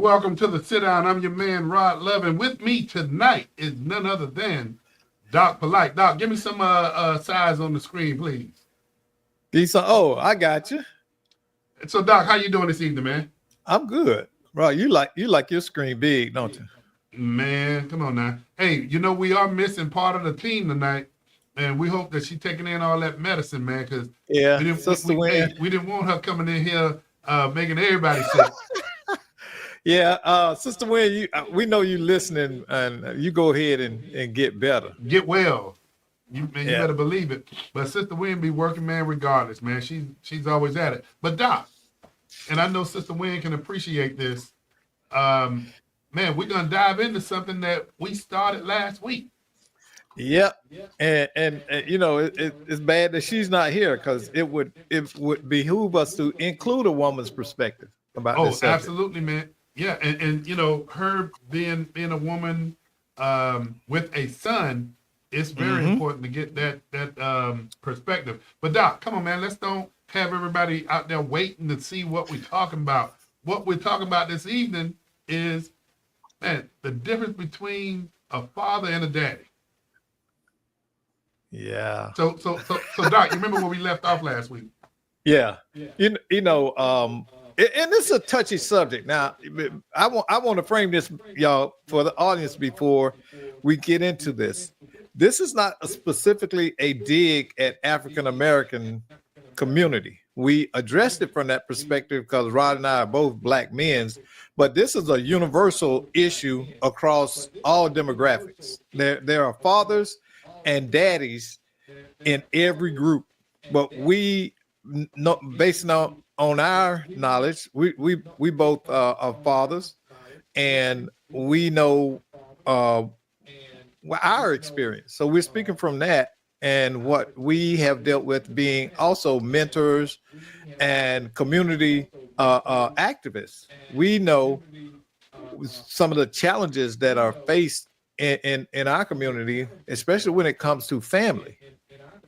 welcome to the Sit Down. I'm your man, Rod Love, and with me tonight is none other than Doc Polite. Doc, give me some size on the screen, please. I got you. So, Doc, how you doing this evening, man? I'm good. Right, you like your screen big, don't you? Man, come on now. Hey, we are missing part of the team tonight, and we hope that she's taking in all that medicine, man, because we didn't want her coming in here making everybody sick. Yeah, Sister Wynn, we know you listening, and you go ahead and get better. Get well. You better believe it. But Sister Wynn be working, man, regardless, man. She's always at it. But Doc, and I know Sister Wynn can appreciate this, man, we're going to dive into something that we started last week. Yep. And it's bad that she's not here, because it would behoove us to include a woman's perspective about this subject. Absolutely, man. Yeah, and her being a woman with a son, it's very important to get that perspective. But Doc, come on, man, let's don't have everybody out there waiting to see what we're talking about. What we're talking about this evening is, man, the difference between a father and a daddy. Yeah. So Doc, you remember where we left off last week? Yeah. And this is a touchy subject. Now, I want to frame this, y'all, for the audience before we get into this. This is not specifically a dig at African American community. We addressed it from that perspective because Rod and I are both black men, but this is a universal issue across all demographics. There are fathers and daddies in every group, but we, based on our knowledge, we both are fathers, and we know our experience. So we're speaking from that and what we have dealt with, being also mentors and community activists. We know some of the challenges that are faced in our community, especially when it comes to family.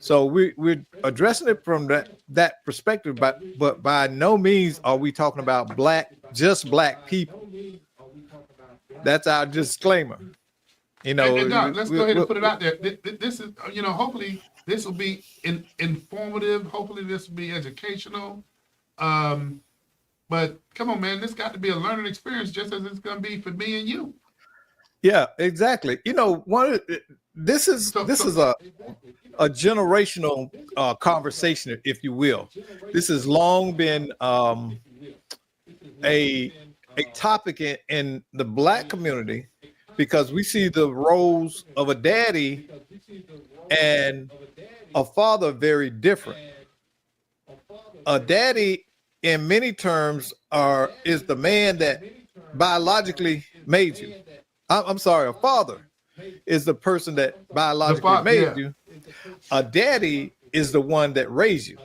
So we're addressing it from that perspective, but by no means are we talking about just black people. That's our disclaimer. Doc, let's go ahead and put it out there. This is, hopefully this will be informative. Hopefully this will be educational. But come on, man, this got to be a learning experience, just as it's going to be for me and you. Yeah, exactly. This is a generational conversation, if you will. This has long been a topic in the black community, because we see the roles of a daddy and a father very different. A daddy, in many terms, is the man that biologically made you. I'm sorry, a father is the person that biologically made you. A daddy is the one that raised you.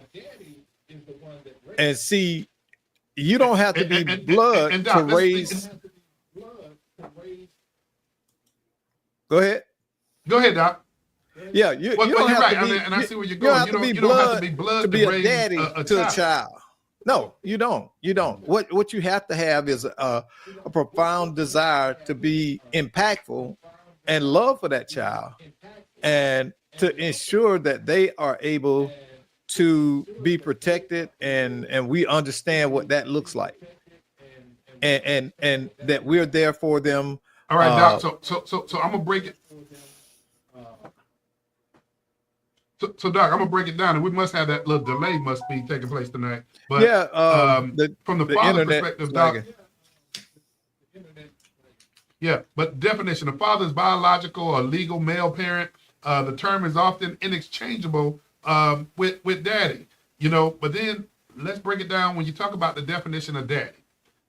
And see, you don't have to be blood to raise. Go ahead, Doc. Yeah, you don't have to be. And I see where you're going. You don't have to be blood to be a raise daddy to a child. No, you don't. You don't. What you have to have is a profound desire to be impactful and love for that child, and to ensure that they are able to be protected, and we understand what that looks like, and that we're there for them. All right, Doc. So I'm gonna break it. So Doc, I'm gonna break it down, and we must have that little delay must be taking place tonight. But from the father perspective, Doc. Yeah, but definition: a father is biological or legal male parent. The term is often interchangeable with daddy. But then let's break it down when you talk about the definition of daddy.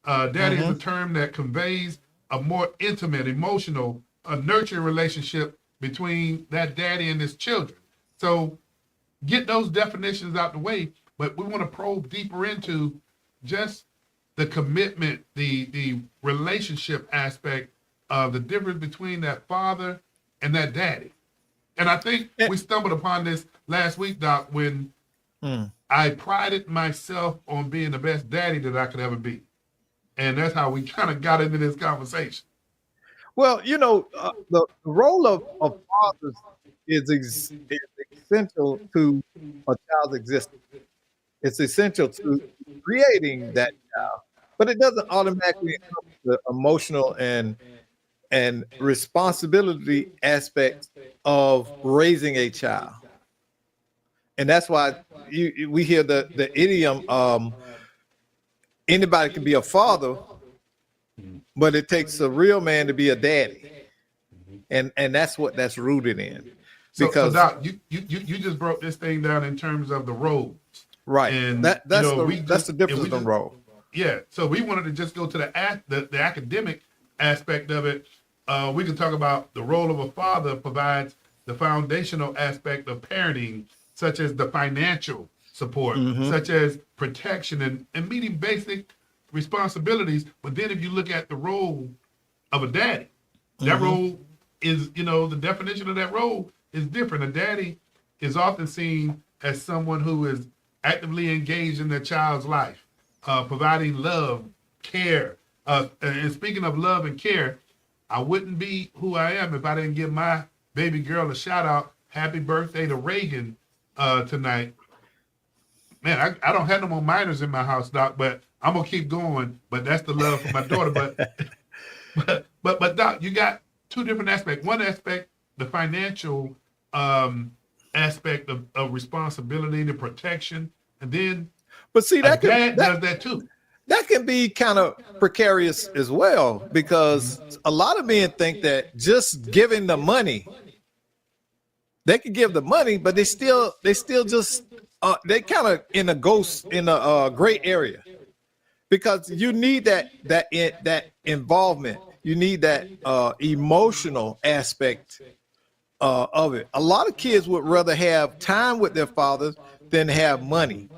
Daddy is a term that conveys a more intimate, emotional, nurturing relationship between that daddy and his children. So get those definitions out the way, but we want to probe deeper into just the commitment, the relationship aspect of the difference between that father and that daddy. And I think we stumbled upon this last week, Doc, when I prided myself on being the best daddy that I could ever be. and that's how we kind of got into this conversation. Well, the role of fathers is essential to a child's existence. It's essential to creating that child, but it doesn't automatically encompass the emotional and responsibility aspects of raising a child. And that's why we hear the idiom, anybody can be a father, but it takes a real man to be a daddy. And that's what that's rooted in. Because so Doc, you just broke this thing down in terms of the roles. right. And That's that's the difference in the role. Yeah. So we wanted to just go to the academic aspect of it. We can talk about the role of a father provides the foundational aspect of parenting, such as the financial support, such as protection and meeting basic responsibilities. But then if you look at the role of a daddy, that role is, the definition of that role is different. A daddy is often seen as someone who is actively engaged in their child's life, providing love, care. And speaking of love and care, I wouldn't be who I am if I didn't give my baby girl a shout out. Happy birthday to Reagan tonight. Man, I don't have no more minors in my house, Doc, but I'm gonna keep going. But that's the love for my daughter. But Doc, you got two different aspects. One aspect, the financial aspect of responsibility, the protection, and then But see, dad does that too. That can be kind of precarious as well, because a lot of men think that just giving the money, they can give the money, but they still just they kind of in a gray area, because you need that involvement, you need that emotional aspect of it. A lot of kids would rather have time with their fathers than have money.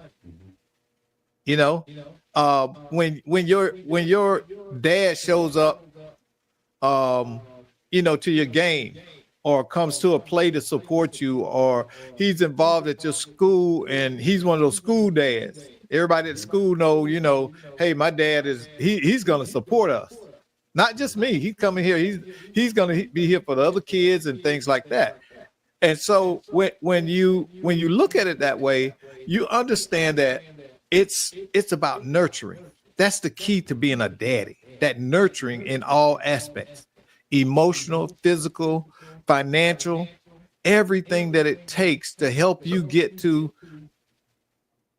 When your dad shows up, to your game, or comes to a play to support you, or he's involved at your school and he's one of those school dads. Everybody at school know, hey, my dad he's going to support us. Not just me. He's coming here. He's going to be here for the other kids and things like that. And so when you look at it that way, you understand that it's about nurturing. That's the key to being a daddy. That nurturing in all aspects, emotional, physical, financial, everything that it takes to help you get to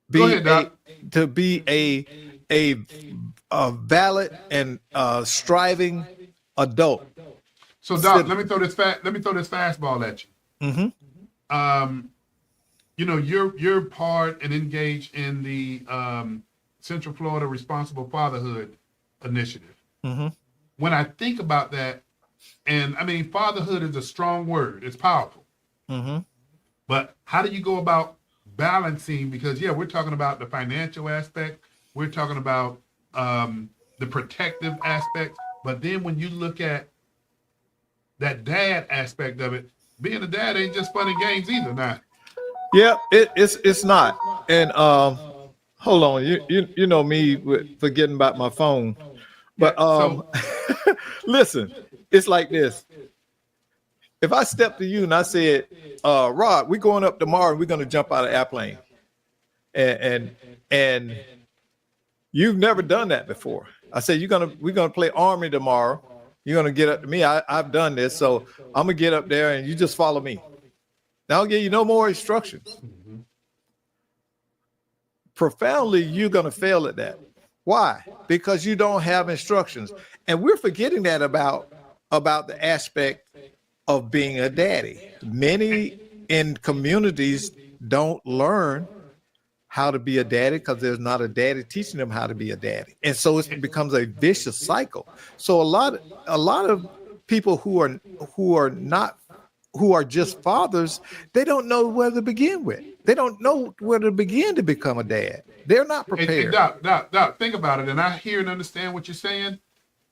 be a valid and striving adult. So Doc, let me throw this fastball at you. You're part and engaged in the Central Florida Responsible Fatherhood Initiative. When I think about that, and I mean, fatherhood is a strong word. It's powerful. But how do you go about balancing? Because we're talking about the financial aspect. We're talking about the protective aspect. But then when you look at that dad aspect of it, being a dad ain't just fun and games either. Now, yeah, it's not. And hold on, you know me with forgetting about my phone, but listen, it's like this. If I step to you and I said, Rod, we're going up tomorrow and we're going to jump out of an airplane, and you've never done that before. I said we're gonna play Army tomorrow. You're gonna get up to me. I've done this, so I'm gonna get up there and you just follow me. Now I'll give you no more instructions. Profoundly, you're gonna fail at that. Why? Because you don't have instructions, and we're forgetting that about the aspect of being a daddy. Many in communities don't learn how to be a daddy because there's not a daddy teaching them how to be a daddy, and so it becomes a vicious cycle. So a lot of people who are just fathers, they don't know where to begin with. They don't know where to begin to become a dad. They're not prepared. Doc, think about it, and I hear and understand what you're saying,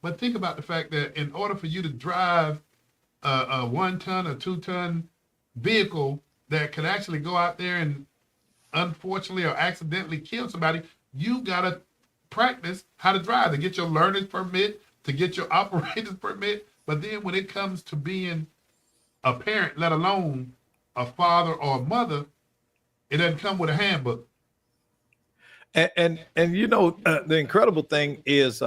but think about the fact that in order for you to drive a 1 ton or 2 ton vehicle that could actually go out there and unfortunately or accidentally kill somebody, you gotta practice how to drive, to get your learner's permit, to get your operator's permit. But then when it comes to being a parent, let alone a father or a mother, it doesn't come with a handbook. And you know, the incredible thing is,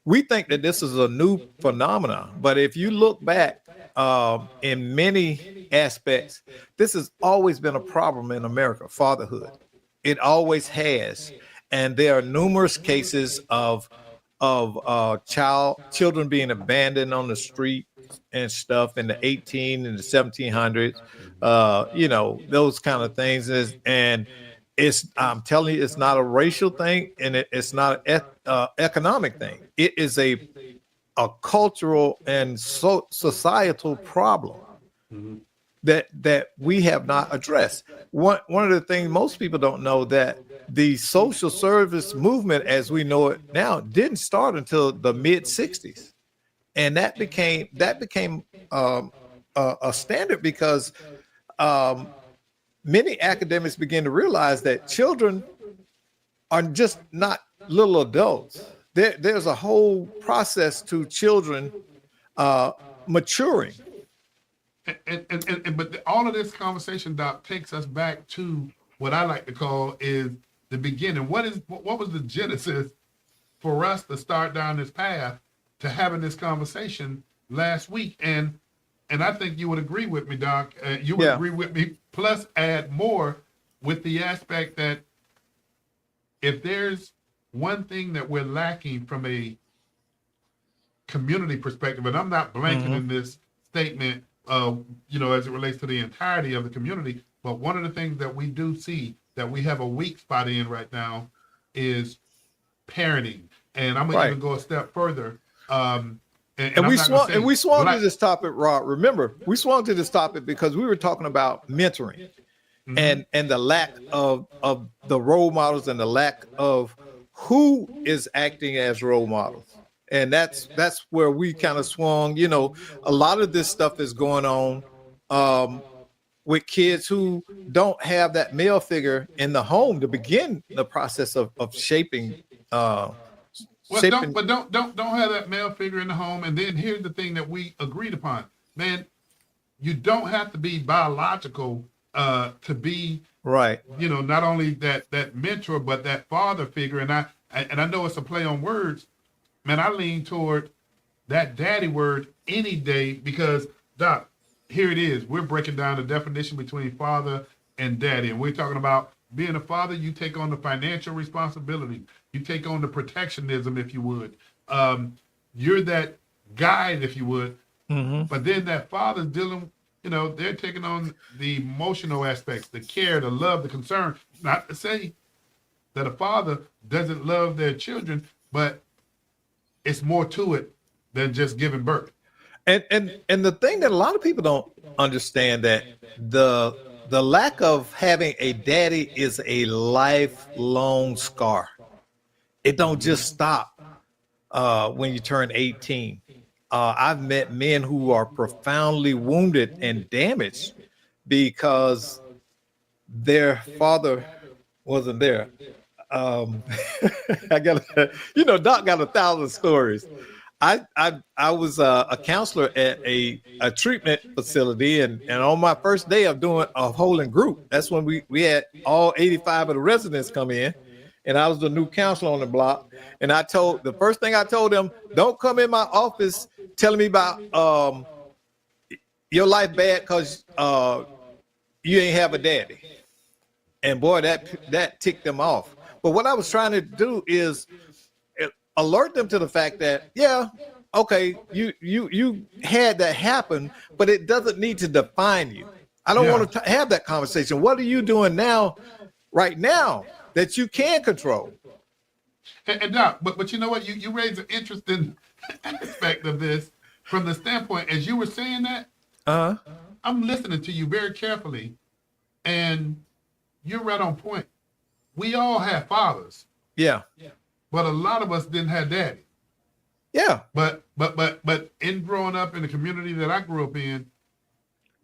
we think that this is a new phenomenon, but if you look back in many aspects, this has always been a problem in America, fatherhood. It always has. And there are numerous cases of children being abandoned on the street and stuff in the 18 and the 1700s, you know, those kind of things. And it's, I'm telling you, it's not a racial thing, and it's not an economic thing. It is a cultural and societal problem that we have not addressed. One of the things most people don't know, that the social service movement as we know it now didn't start until the mid 60s, and that became a standard because many academics begin to realize that children are just not little adults. There's a whole process to children maturing. But all of this conversation, Doc, takes us back to what I like to call is the beginning. What was the genesis for us to start down this path to having this conversation last week? And I think you would agree with me, Doc. You would agree with me, plus add more with the aspect that if there's one thing that we're lacking from a community perspective, and I'm not blanketing this statement, you know, as it relates to the entirety of the community, but one of the things that we do see that we have a weak spot in right now is parenting. And I'm gonna even go a step further. And we swung to this topic, Rod. Remember, we swung to this topic because we were talking about mentoring and the lack of the role models and the lack of who is acting as role models. And that's where we kind of swung. You know, a lot of this stuff is going on with kids who don't have that male figure in the home to begin the process of shaping. Don't have that male figure in the home. And then here's the thing that we agreed upon, man. You don't have to be biological to be right. You know, not only that mentor, but that father figure. And I know it's a play on words, man. I lean toward that daddy word any day because, Doc, here it is. We're breaking down the definition between father and daddy, and we're talking about being a father. You take on the financial responsibility. You take on the protectionism, if you would. You're that guide, if you would. But then that father's dealing, you know, they're taking on the emotional aspects, the care, the love, the concern. Not to say that a father doesn't love their children, but it's more to it than just giving birth. And the thing that a lot of people don't understand, that the lack of having a daddy is a lifelong scar. It don't just stop when you turn 18. I've met men who are profoundly wounded and damaged because their father wasn't there. I got, you know, Doc got 1,000 stories. I was a counselor at a treatment facility, and on my first day of doing a holding group, that's when we had all 85 of the residents come in, and I was the new counselor on the block. And the first thing I told them, don't come in my office telling me about your life bad because you ain't have a daddy. And boy, that ticked them off. But what I was trying to do is alert them to the fact that, yeah, okay, you had that happen, but it doesn't need to define you. I don't want to have that conversation. What are you doing now, right now, that you can control? And Doc, but you know what? You raised an interesting aspect of this from the standpoint, as you were saying that, I'm listening to you very carefully, and you're right on point. We all have fathers. Yeah. But a lot of us didn't have daddy. Yeah. But in growing up in the community that I grew up in,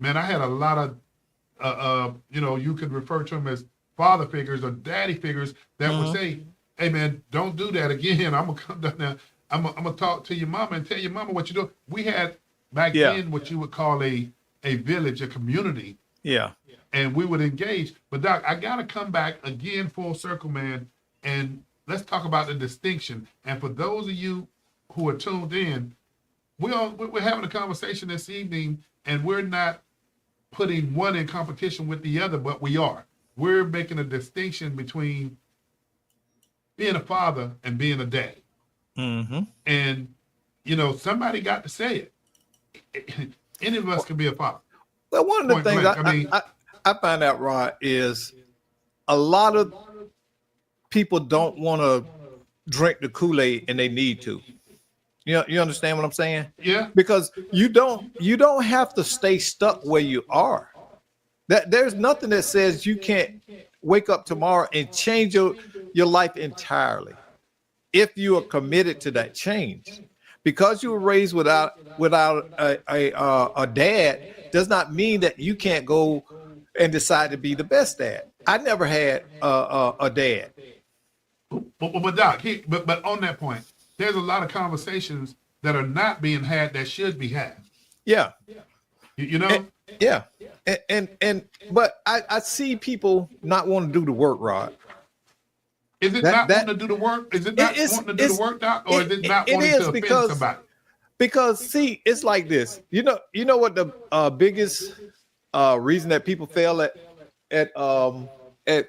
man, I had a lot of you know, you could refer to them as father figures or daddy figures that would say, hey man, don't do that again. I'm gonna come down there. I'm gonna talk to your mama and tell your mama what you do. We had back Yeah. then what you would call a village, a community, Yeah. and we would engage. But Doc, I gotta come back again full circle, man, and let's talk about the distinction. And for those of you who are tuned in, we're having a conversation this evening, and we're not putting one in competition with the other, but we are. We're making a distinction between being a father and being a dad. Mm-hmm. And somebody got to say it. Any of us can be a father. Well, one of the Point things blank. I find out, Rod, is a lot of people don't want to drink the Kool-Aid and they need to. You understand what I'm saying? Yeah. Because you don't have to stay stuck where you are. There's nothing that says you can't wake up tomorrow and change your life entirely if you are committed to that change. Because you were raised without a dad does not mean that you can't go and decide to be the best dad. I never had a dad. But Doc, but on that point, there's a lot of conversations that are not being had that should be had. Yeah. You know? Yeah. But I see people not wanting to do the work, Rod. Is it not wanting to do the work? Is it not wanting to do the work, Doc? Or is it not wanting to offend somebody? Because see, it's like this. You know what the biggest reason that people fail at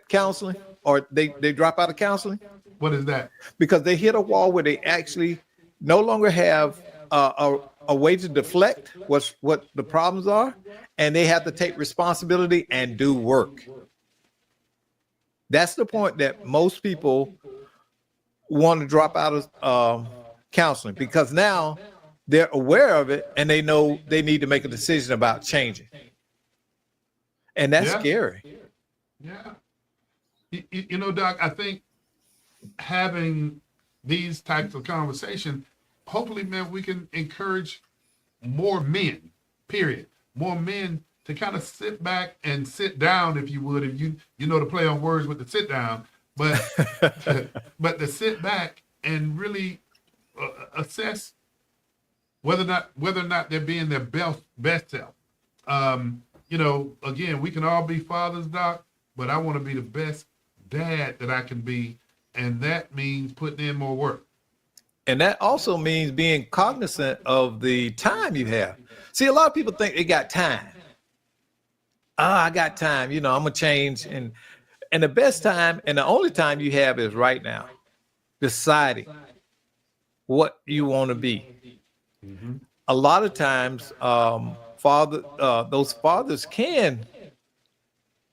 counseling, or they drop out of counseling? What is that? Because they hit a wall where they actually no longer have a way to deflect what the problems are, and they have to take responsibility and do work. That's the point that most people want to drop out of counseling, because now they're aware of it and they know they need to make a decision about changing. And that's scary. Yeah. Doc, I think having these types of conversations, hopefully, man, we can encourage more men, period. More men to kind of sit back and sit down, if you would, if you know to play on words with the sit down, but to sit back and really assess whether or not they're being their best self. Again, we can all be fathers, Doc, but I want to be the best dad that I can be, and that means putting in more work. And that also means being cognizant of the time you have. See, a lot of people think they got time. I got time, I'm gonna change, and the best time and the only time you have is right now, deciding what you want to be. Mm-hmm. A lot of times, those fathers can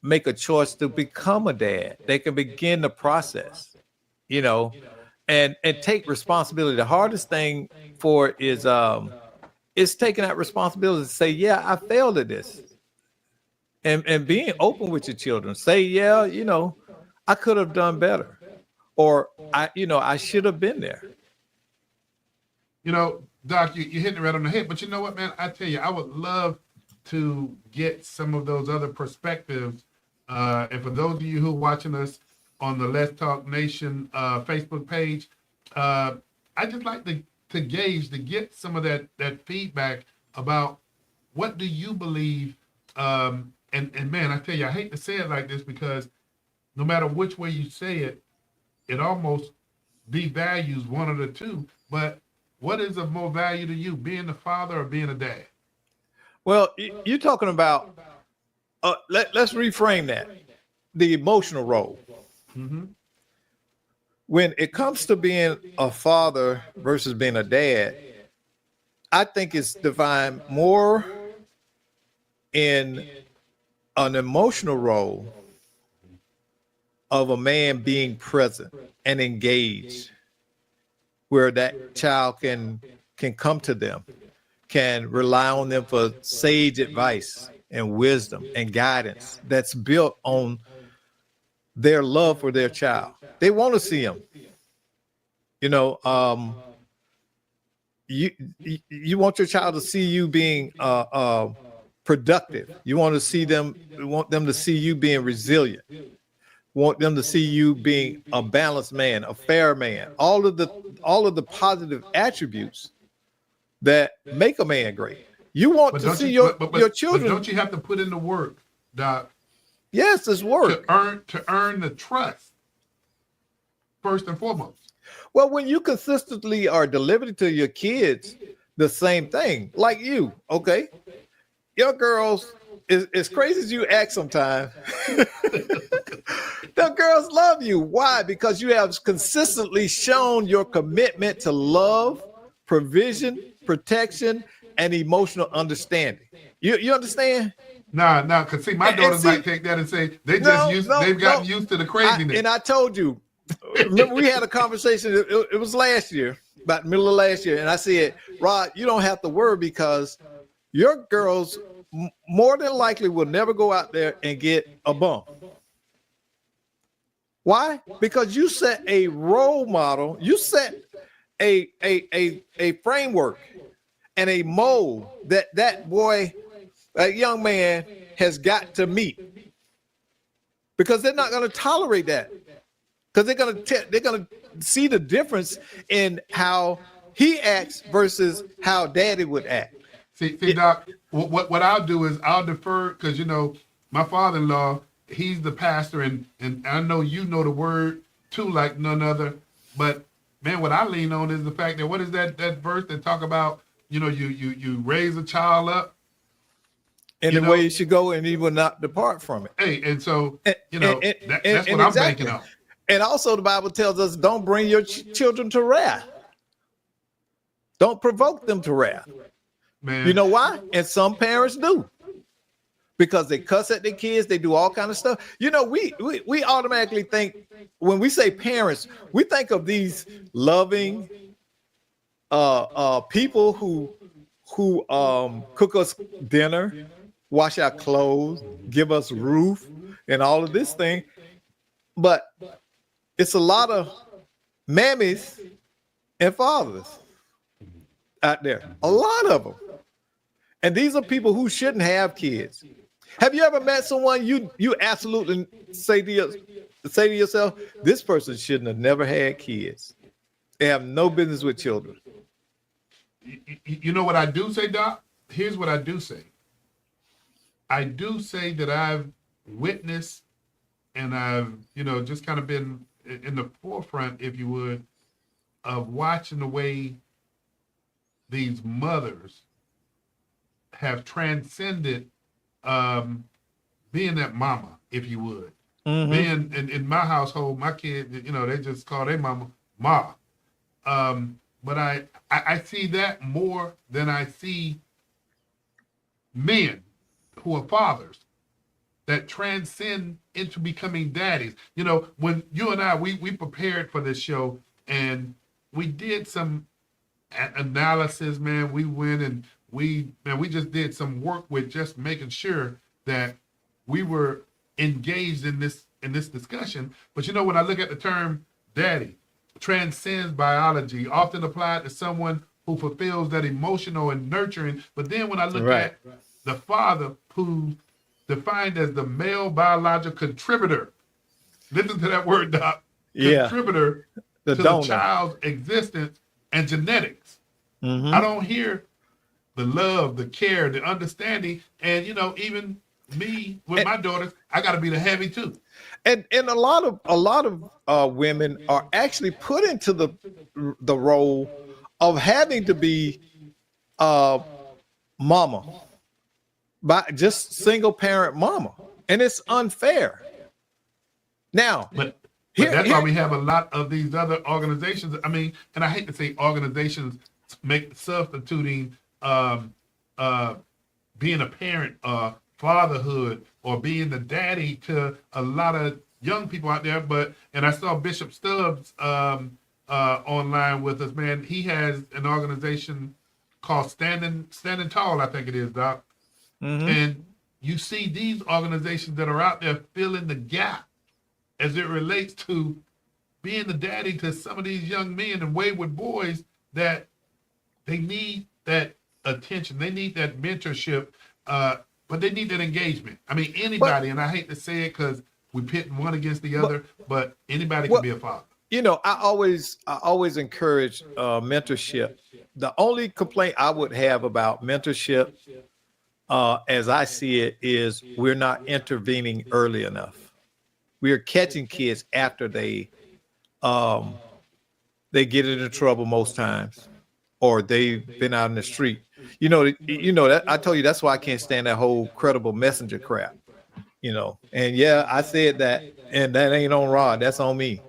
make a choice to become a dad. They can begin the process, and take responsibility. The hardest thing for it is taking that responsibility to say, yeah, I failed at this. And being open with your children. Say, yeah, I could have done better. Or I should have been there. Doc, you're hitting it right on the head. But you know what, man? I tell you, I would love to get some of those other perspectives. And for those of you who are watching us on the Let's Talk Nation Facebook page, I just like to gauge, to get some of that feedback about what do you believe. And man, I tell you, I hate to say it like this, because no matter which way you say it, it almost devalues one of the two. But what is of more value to you, being a father or being a dad? Well, you're talking about, let's reframe that, the emotional role. Mm-hmm. When it comes to being a father versus being a dad, I think it's defined more in an emotional role of a man being present and engaged, where that child can come to them, can rely on them for sage advice and wisdom and guidance that's built on their love for their child. They want to see them. You want your child to see you being productive. You want them to see you being resilient. want them to see you being a balanced man, a fair man, all of the positive attributes that make a man great. You want But to don't see you? your But children. don't you have to put in the work, Doc, Yes, it's work. to earn the trust first and foremost? Well, when you consistently are delivering to your kids the same thing, like you, okay, your girls, as crazy as you act sometimes, the girls love you. Why? Because you have consistently shown your commitment to love, provision, protection, and emotional understanding. You understand? Nah, cause see, my And daughters see- might take that and say they've No, gotten no. used to the craziness. And I told you, remember we had a conversation, it was last year, about the middle of last year, and I said, Rod, you don't have to worry because your girls more than likely will never go out there and get a bum. Why? Because you set a role model, you set a framework and a mold that boy, that young man has got to meet. Because they're not going to tolerate that. Because they're going to see the difference in how he acts versus how daddy would act. See, Doc, what I'll do is I'll defer because my father-in-law, he's the pastor, and I know you know the word too like none other. But man, what I lean on is the fact that what is that verse that talk about you raise a child up in the way you should go, and he will not depart from it. Hey, and so that's what I'm exactly. banking on. And also, the Bible tells us, don't bring your children to wrath. Don't provoke them to wrath. Man, you know why? And some parents do, because they cuss at their kids. They do all kind of stuff. We automatically think when we say parents, we think of these loving people who cook us dinner, wash our clothes, give us roof, and all of this thing. But it's a lot of mammies and fathers out there, a lot of them. And these are people who shouldn't have kids. Have you ever met someone you absolutely say to yourself, this person shouldn't have never had kids? They have no business with children. You know what I do say, Doc? Here's what I do say. I do say that I've witnessed and I've, just kind of been in the forefront, if you would, of watching the way these mothers have transcended being that mama, if you would. Mm-hmm. Being in my household, my kids, they just call their mama Ma. But I see that more than I see men who are fathers that transcend into becoming daddies. When you and I, we prepared for this show and we did some analysis, man. We went and we just did some work with just making sure that we were engaged in this discussion. But when I look at the term daddy, transcends biology, often applied to someone who fulfills that emotional and nurturing. But then when I look at the father, who's defined as the male biological contributor, listen to that word, Doc. Contributor to the child's existence and genetics. Mm-hmm. I don't hear the love, the care, the understanding, and even me with my daughters, I got to be the heavy too. And a lot of women are actually put into the role of having to be mama, by just single parent mama, and it's unfair. Now, but that's why we have a lot of these other organizations. I mean, and I hate to say organizations substituting being a parent, fatherhood, or being the daddy to a lot of young people out there. And I saw Bishop Stubbs online with us, man. He has an organization called Standing Tall, I think it is, Doc. Mm-hmm. And you see these organizations that are out there filling the gap as it relates to being the daddy to some of these young men and wayward boys that they need that attention. They need that mentorship, but they need that engagement. I mean, anybody, and I hate to say it because we pit one against the other, but anybody can be a father. You know, I always encourage mentorship. The only complaint I would have about mentorship, as I see it, is we're not intervening early enough. We are catching kids after they get into trouble most times, or they've been out in the street. You know that I told you that's why I can't stand that whole credible messenger crap. You know, and yeah, I said that, and that ain't on Rod. That's on me.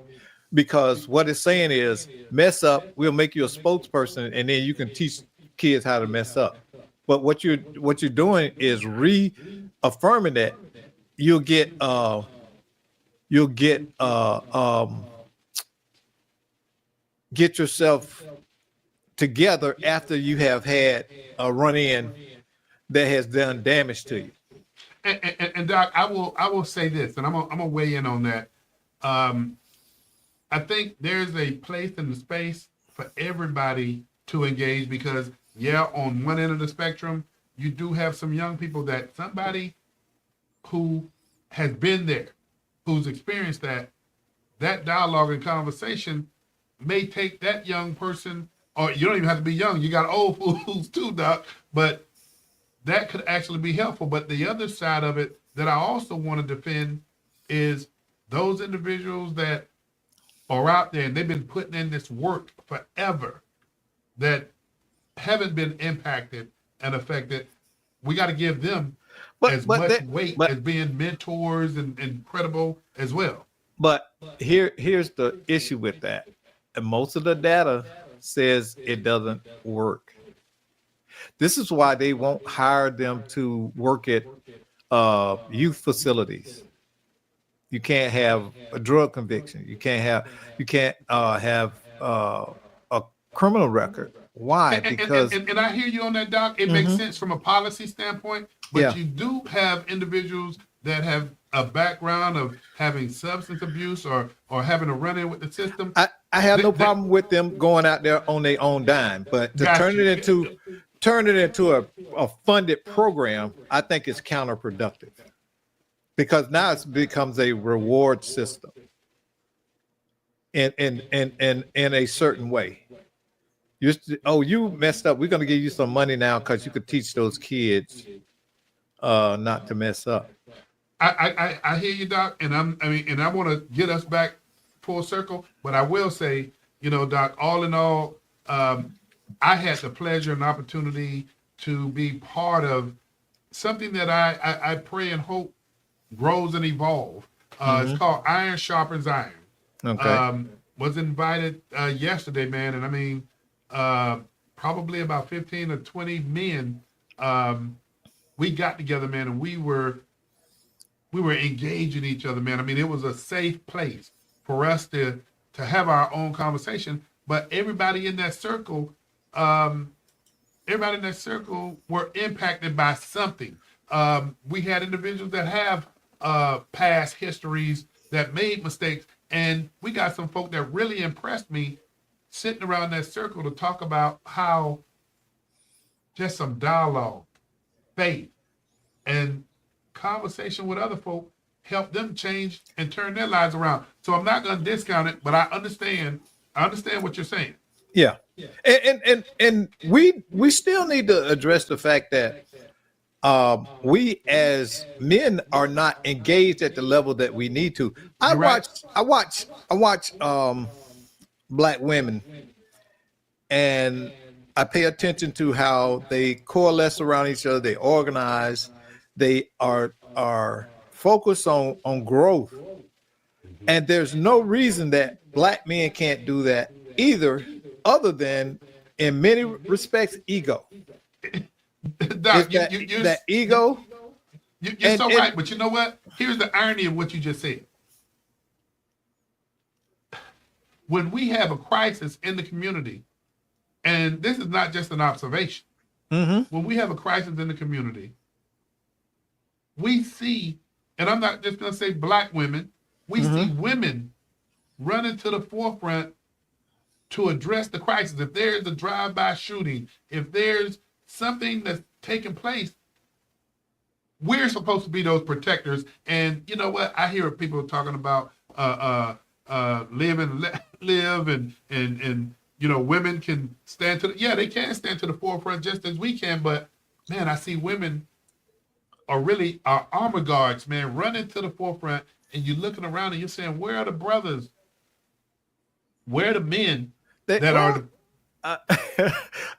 Because what it's saying is mess up, we'll make you a spokesperson, and then you can teach kids how to mess up. But what you're doing is reaffirming that you'll get get yourself together after you have had a run-in that has done damage to you. And Doc, I will say this, and I'm gonna weigh in on that. I think there's a place in the space for everybody to engage because, yeah, on one end of the spectrum, you do have some young people that somebody who has been there, who's experienced that dialogue and conversation may take that young person, or you don't even have to be young, you got old fools too, Doc, but that could actually be helpful. But the other side of it that I also want to defend is those individuals that are out there and they've been putting in this work forever that haven't been impacted and affected. We got to give them as much weight as being mentors and credible as well. But here's the issue with that. And most of the data says it doesn't work. This is why they won't hire them to work at youth facilities. You can't have a drug conviction. You can't have a criminal record. Why? Because and I hear you on that, Doc. It makes sense from a policy standpoint, but you do have individuals that have a background of having substance abuse or having a run-in with the system. I have no problem with them going out there on their own dime, but to turn it into a funded program, I think is counterproductive. Because now it becomes a reward system in a certain way. You messed up. We're going to give you some money now because you could teach those kids not to mess up. I hear you, Doc, and I want to get us back full circle. But I will say, Doc, all in all, I had the pleasure and opportunity to be part of something that I pray and hope grows and evolve. It's called Iron Sharpens Iron. Okay. Was invited yesterday, man, and probably about 15 or 20 men. We got together, man, and we were engaging each other, man. It was a safe place for us to have our own conversation. But everybody in that circle, were impacted by something. We had individuals that have past histories that made mistakes, and we got some folk that really impressed me sitting around that circle to talk about how just some dialogue, faith, and conversation with other folk helped them change and turn their lives around. So I'm not going to discount it, but I understand what you're saying. Yeah. And we still need to address the fact that we as men are not engaged at the level that we need to. I watch Black women, and I pay attention to how they coalesce around each other. They organize. They are focused on growth, and there's no reason that Black men can't do that either, other than in many respects ego. Doc, that ego. You're so right, but you know what? Here's the irony of what you just said. When we have a crisis in the community, and this is not just an observation, when we have a crisis in the community, we see, and I'm not just going to say Black women, we see women running to the forefront to address the crisis. If there's a drive-by shooting, if there's something that's taking place, we're supposed to be those protectors. And you know what? I hear people talking about live and live, and you know, women can stand to they can stand to the forefront just as we can. But man, I see women are really our armor guards, man, running to the forefront, and you're looking around and you're saying, where are the brothers? Where are the men that are the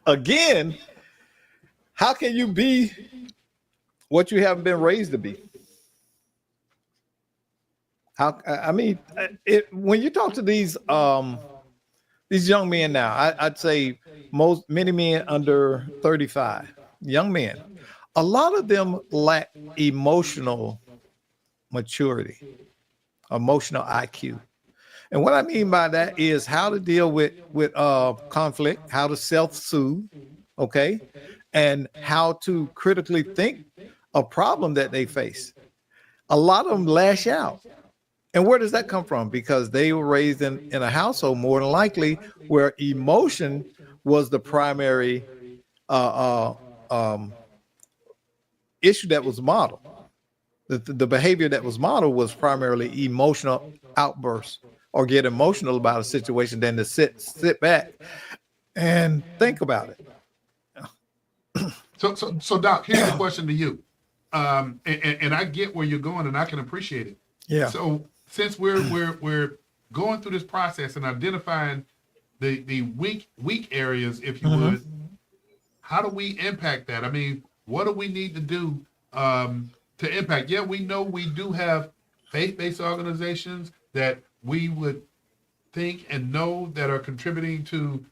again, how can you be what you haven't been raised to be? How, I mean, when you talk to these young men now, I'd say many men under 35, young men, a lot of them lack emotional maturity, emotional IQ. And what I mean by that is how to deal with conflict, how to self-soothe, okay, and how to critically think a problem that they face. A lot of them lash out. And where does that come from? Because they were raised in a household, more than likely, where emotion was the primary issue that was modeled. The behavior that was modeled was primarily emotional outbursts or get emotional about a situation than to sit back and think about it. So Doc, here's the question to you. And I get where you're going, and I can appreciate it. Yeah. So since we're going through this process and identifying the weak areas, if you would, how do we impact that? I mean, what do we need to do to impact? Yeah, we know we do have faith-based organizations that we would think and know that are contributing to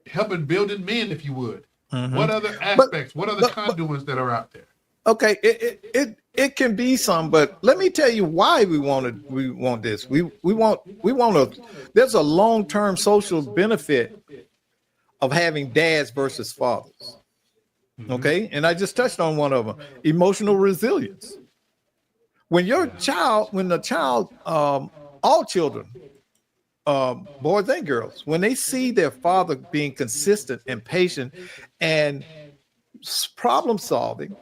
helping building men, if you would. What other aspects? What other conduits that are out there? Okay, it can be some, but let me tell you why we want this. We want to. There's a long-term social benefit of having dads versus fathers. Okay, and I just touched on one of them: emotional resilience. When the child, all children, boys and girls, when they see their father being consistent and patient and problem solving,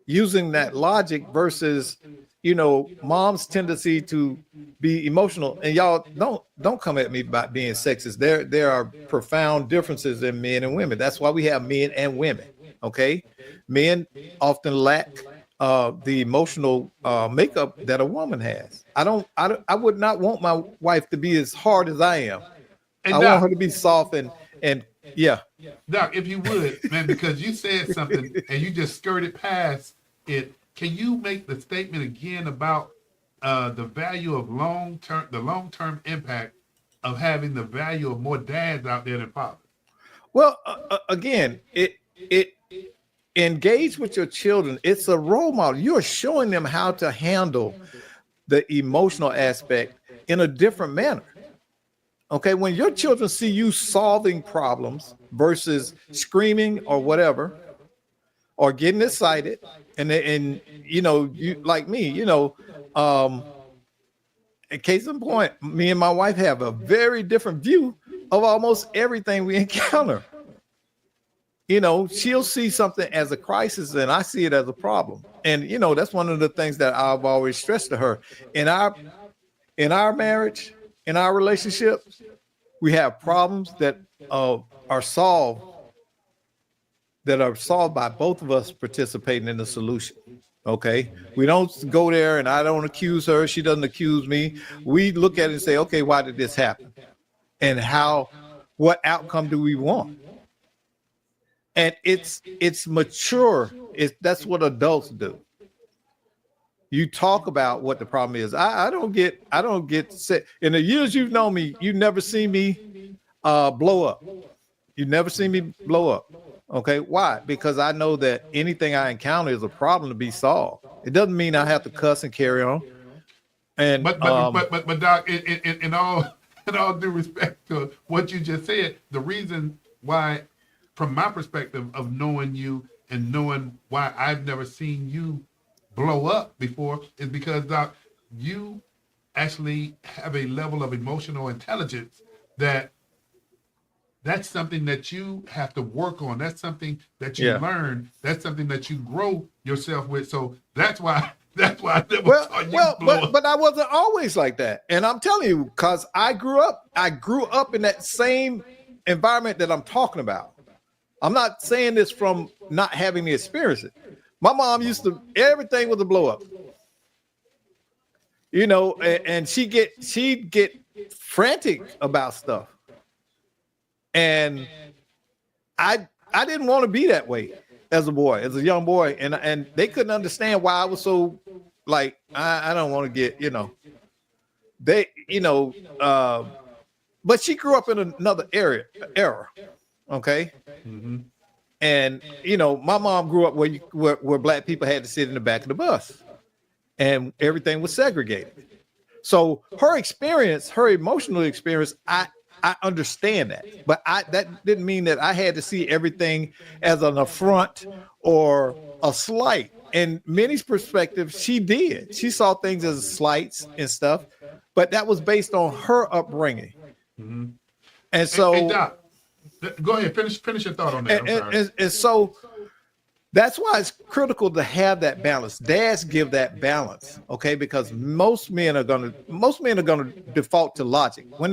using that logic versus, mom's tendency to be emotional. And y'all don't come at me about being sexist. There are profound differences in men and women. That's why we have men and women. Okay, men often lack the emotional makeup that a woman has. I would not want my wife to be as hard as I am. And I want her to be soft and yeah. Doc, if you would, man, because you said something and you just skirted past it. Can you make the statement again about the value of the long-term impact of having the value of more dads out there than fathers? Well, again, it engage with your children. It's a role model. You're showing them how to handle the emotional aspect in a different manner. Okay, when your children see you solving problems versus screaming or whatever, or getting excited, and you like me, in case in point, me and my wife have a very different view of almost everything we encounter. She'll see something as a crisis and I see it as a problem. And, that's one of the things that I've always stressed to her. In our marriage, in our relationship, we have problems that are solved by both of us participating in the solution. Okay. We don't go there and I don't accuse her. She doesn't accuse me. We look at it and say, okay, why did this happen? And what outcome do we want? And it's mature. That's what adults do. You talk about what the problem is. I don't get sick. In the years you've known me, you've never seen me blow up. You've never seen me blow up. Okay. Why? Because I know that anything I encounter is a problem to be solved. It doesn't mean I have to cuss and carry on. And but Doc, in all due respect to what you just said, the reason why, from my perspective of knowing you and knowing why I've never seen you blow up before, is because, Doc, you actually have a level of emotional intelligence that that's something that you have to work on. That's something that you Yeah. learn. That's something that you grow yourself with. So that's why I never Well, saw you well, blow up. but I wasn't always like that, and I'm telling you, because I grew up in that same environment that I'm talking about. I'm not saying this from not having the experience. My mom used to everything was a blow up, and she'd get frantic about stuff, and I didn't want to be that way as a boy, as a young boy, and they couldn't understand why I was so like I don't want to get they but she grew up in another era, okay. Mhm. And my mom grew up where black people had to sit in the back of the bus, and everything was segregated. So her experience, her emotional experience, I understand that, but that didn't mean that I had to see everything as an affront or a slight. In Minnie's perspective, she did. She saw things as slights and stuff, but that was based on her upbringing. Mhm. And so, Hey, Doc, go ahead. Finish your thought on that. I'm sorry. and so that's why it's critical to have that balance. Dads give that balance, okay? Because most men are gonna default to logic when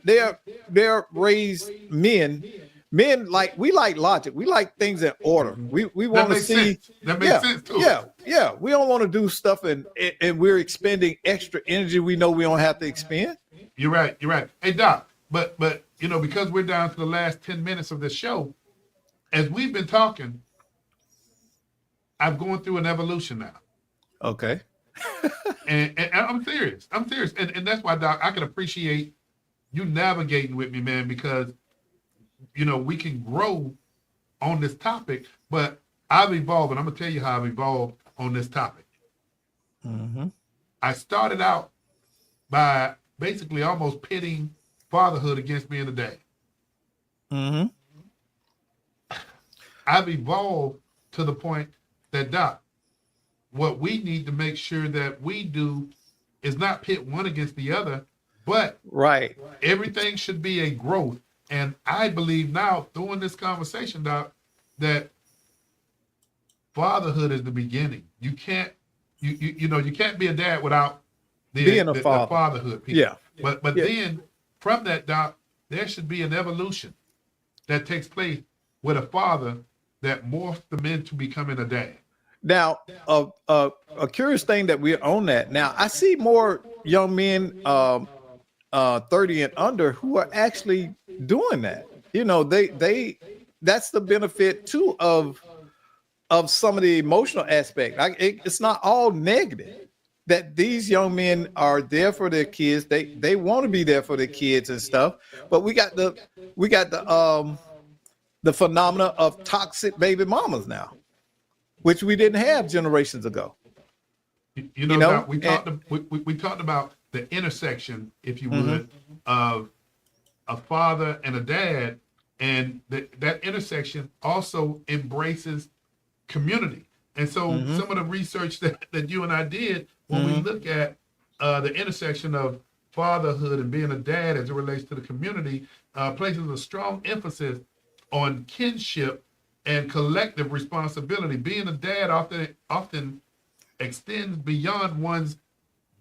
they're raised men. Men we like logic. We like things in order. We want to makes see. sense. That makes sense too. Yeah. We don't want to do stuff and we're expending extra energy we know we don't have to expend. You're right. Hey, Doc, but because we're down to the last 10 minutes of this show, as we've been talking, I'm going through an evolution now. Okay. And I'm serious. And that's why, Doc, I can appreciate you navigating with me, man, because we can grow on this topic, but I've evolved, and I'm gonna tell you how I've evolved on this topic. Mm-hmm. I started out by basically almost pitting fatherhood against being a dad. Mm-hmm. I've evolved to the point that, Doc, what we need to make sure that we do is not pit one against the other, but Right. everything should be a growth. And I believe now, doing this conversation, Doc, that fatherhood is the beginning. You can't, you can't be a dad without Being a the father. fatherhood piece. Yeah. But Yeah. then from that, Doc, there should be an evolution that takes place with a father that morphs them into becoming a dad. Now, a curious thing that we're on that. Now, I see more young men 30 and under who are actually doing that. They that's the benefit too of some of the emotional aspect. It's not all negative. That these young men are there for their kids. They want to be there for their kids and stuff. But we got the phenomena of toxic baby mamas now, which we didn't have generations ago. Doc, we talked about the intersection, if you would, of a father and a dad, and that intersection also embraces community. And so some of the research that you and I did when we look at the intersection of fatherhood and being a dad as it relates to the community places a strong emphasis on kinship and collective responsibility. Being a dad often extends beyond one's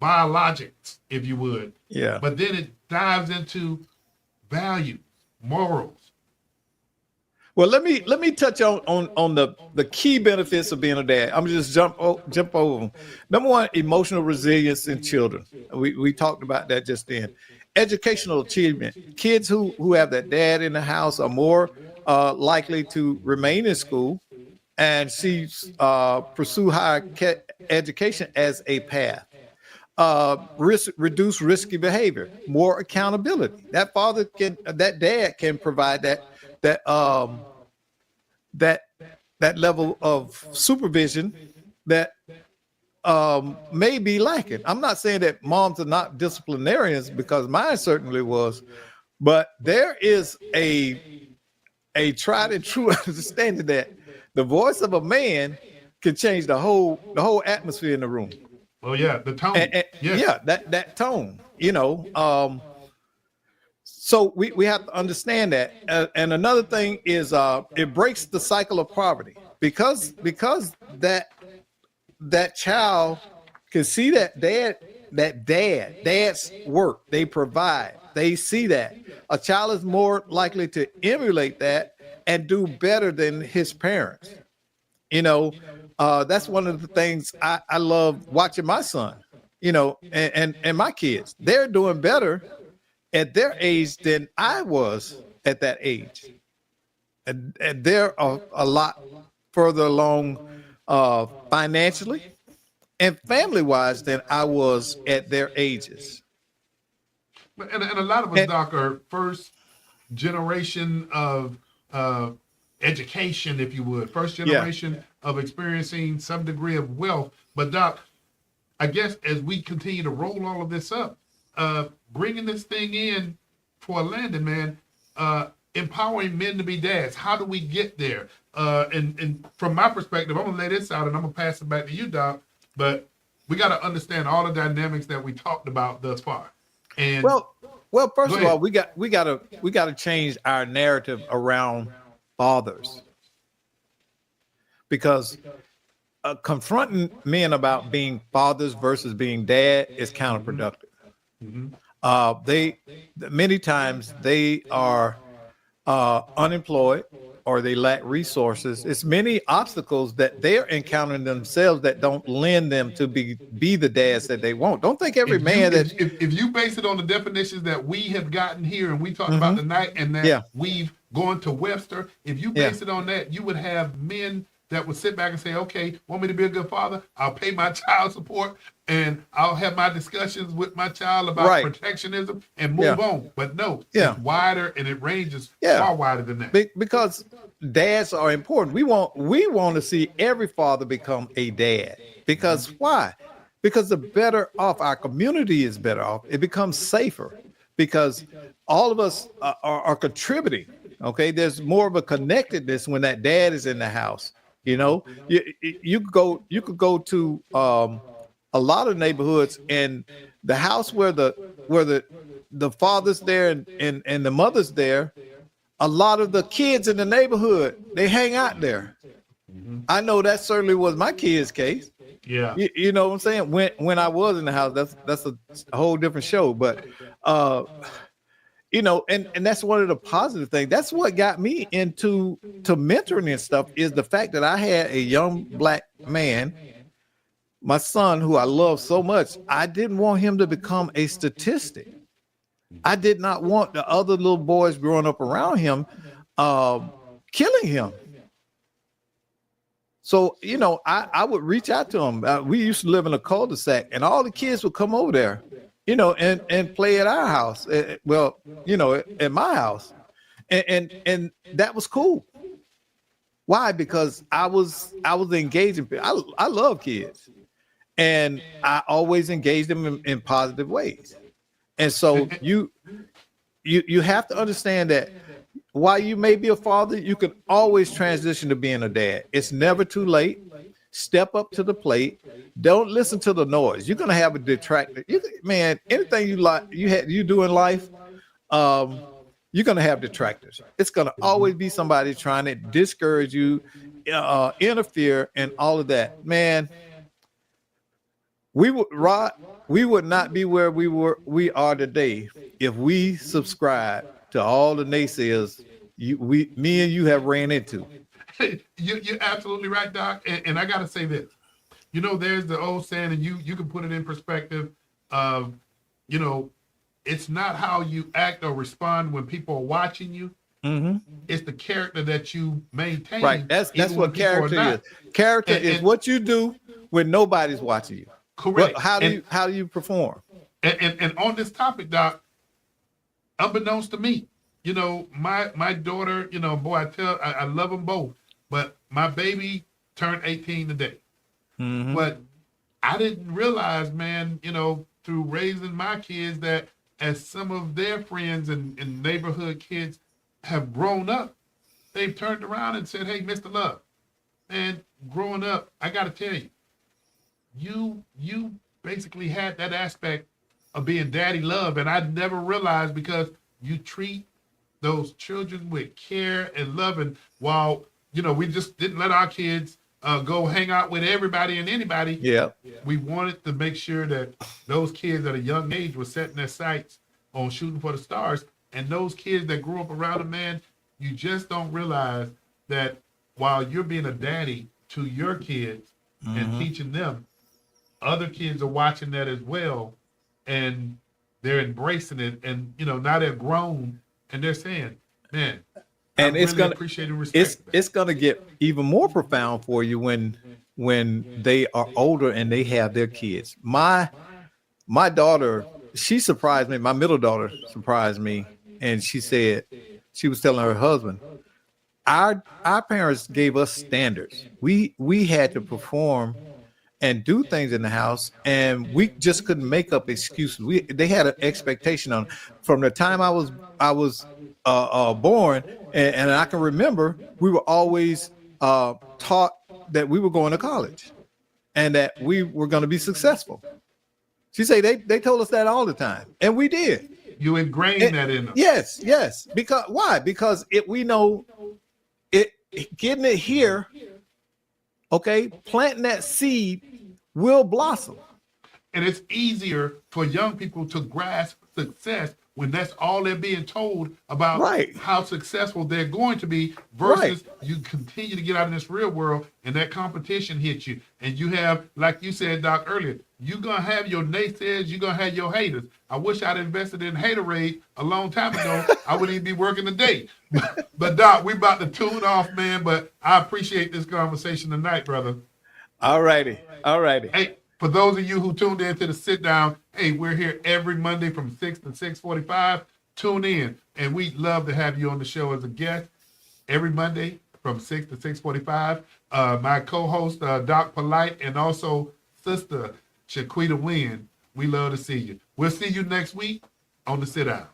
biologics, if you would. Yeah. But then it dives into values, morals. Well, let me touch on the key benefits of being a dad. I'm just jump over them. Number one, emotional resilience in children. We talked about that just then. Educational achievement. Kids who have that dad in the house are more likely to remain in school and pursue higher education as a path. Reduce risky behavior, more accountability. That dad can provide that level of supervision that may be lacking. I'm not saying that moms are not disciplinarians, because mine certainly was, but there is a tried and true understanding that the voice of a man can change the whole atmosphere in the room. Oh yeah, the tone. Yeah, that tone. So we have to understand that. And another thing is it breaks the cycle of poverty because that child can see that dad's work, they provide, they see that a child is more likely to emulate that and do better than his parents. You know, that's one of the things I love watching my son, you know, and my kids. They're doing better at their age than I was at that age. And they're a lot further along financially and family wise than I was at their ages. And a lot of us, And, Doc, are first generation of education, if you would, first yeah. generation of experiencing some degree of wealth. But Doc, I guess as we continue to roll all of this up, bringing this thing in for Landon, man, empowering men to be dads. How do we get there? And from my perspective, I'm gonna lay this out and I'm gonna pass it back to you, Doc. But we got to understand all the dynamics that we talked about thus far. And Well, first Go of all, ahead. we got to change our narrative around fathers because confronting men about being fathers versus being dad is counterproductive. They many times they are unemployed or they lack resources. It's many obstacles that they're encountering themselves that don't lend them to be the dads that they want. Don't think every man that if you base it on the definitions that we have gotten here and we talked about tonight and that Yeah. we've gone to Webster, if you Yeah. base it on that, you would have men that would sit back and say, okay, want me to be a good father? I'll pay my child support and I'll have my discussions with my child about Right. protectionism and move Yeah. on. But no, Yeah. it's wider and it ranges Yeah. far wider than that. because dads are important. We want to see every father become a dad. Because why? Because the better off our community is better off. It becomes safer because all of us are contributing. Okay, there's more of a connectedness when that dad is in the house. You know, you could go to a lot of neighborhoods and the house where the father's there and the mother's there. A lot of the kids in the neighborhood, they hang out there. I know that certainly was my kid's case. Yeah. You know what I'm saying? When I was in the house, that's a whole different show. But you know, and that's one of the positive things. That's what got me into mentoring and stuff is the fact that I had a young black man, my son, who I love so much. I didn't want him to become a statistic. I did not want the other little boys growing up around him killing him. So, you know, I would reach out to him. We used to live in a cul-de-sac and all the kids would come over there, you know, and play at our house. Well, you know, at my house. And that was cool. Why? Because I was engaging. I love kids. And I always engage them in positive ways. And so you have to understand that while you may be a father, you can always transition to being a dad. It's never too late. Step up to the plate. Don't listen to the noise. You're gonna have a detractor. Man, anything you do in life, you're gonna have detractors. It's gonna always be somebody trying to discourage you, interfere, and all of that. Man, we would not be where we are today if we subscribe to all the naysayers me and you have ran into. You're absolutely right, Doc. And I got to say this. You know, there's the old saying, and you can put it in perspective of, you know, it's not how you act or respond when people are watching you. Mm-hmm. It's the character that you maintain. Right. That's even when what people are character not. is. Character And- is and- what you do when nobody's watching you. Correct. How do you perform? And on this topic, Doc, unbeknownst to me, you know, my daughter, you know, boy, I love them both, but my baby turned 18 today. Mm-hmm. But I didn't realize, man, you know, through raising my kids that as some of their friends and neighborhood kids have grown up, they've turned around and said, hey, Mr. Love, man, growing up, I got to tell you, you basically had that aspect of being daddy love. And I never realized because you treat those children with care and loving, while we just didn't let our kids go hang out with everybody and anybody. Yeah. We wanted to make sure that those kids at a young age were setting their sights on shooting for the stars. And those kids that grew up around a man, you just don't realize that while you're being a daddy to your kids and teaching them, other kids are watching that as well, and they're embracing it. And now they're grown and they're saying, "Man, And I it's really gonna appreciate and respect that." it's gonna get even more profound for you when they are older and they have their kids. My daughter, she surprised me. My middle daughter surprised me, and she said she was telling her husband, our parents gave us standards. We had to perform and do things in the house, and we just couldn't make up excuses. They had an expectation on from the time I was born, and I can remember we were always taught that we were going to college and that we were going to be successful. She said they told us that all the time, and we did. You ingrained that in them. Yes. Because why? Because we know it, getting it here, okay, planting that seed will blossom. And it's easier for young people to grasp success when that's all they're being told about Right. how successful they're going to be, versus Right. you continue to get out in this real world and that competition hits you. And you have, like you said, Doc, earlier, you're going to have your naysayers, you're going to have your haters. I wish I'd invested in Haterade a long time ago. I wouldn't even be working today. But Doc, we about to tune off, man. But I appreciate this conversation tonight, brother. All righty. Hey, for those of you who tuned in to the sit down, hey, we're here every Monday from 6 to 6:45. Tune in, and we'd love to have you on the show as a guest every Monday from 6 to 6:45. My co-host, Doc Polite, and also Sister Shaquita Wynn. We love to see you. We'll see you next week on the sit down.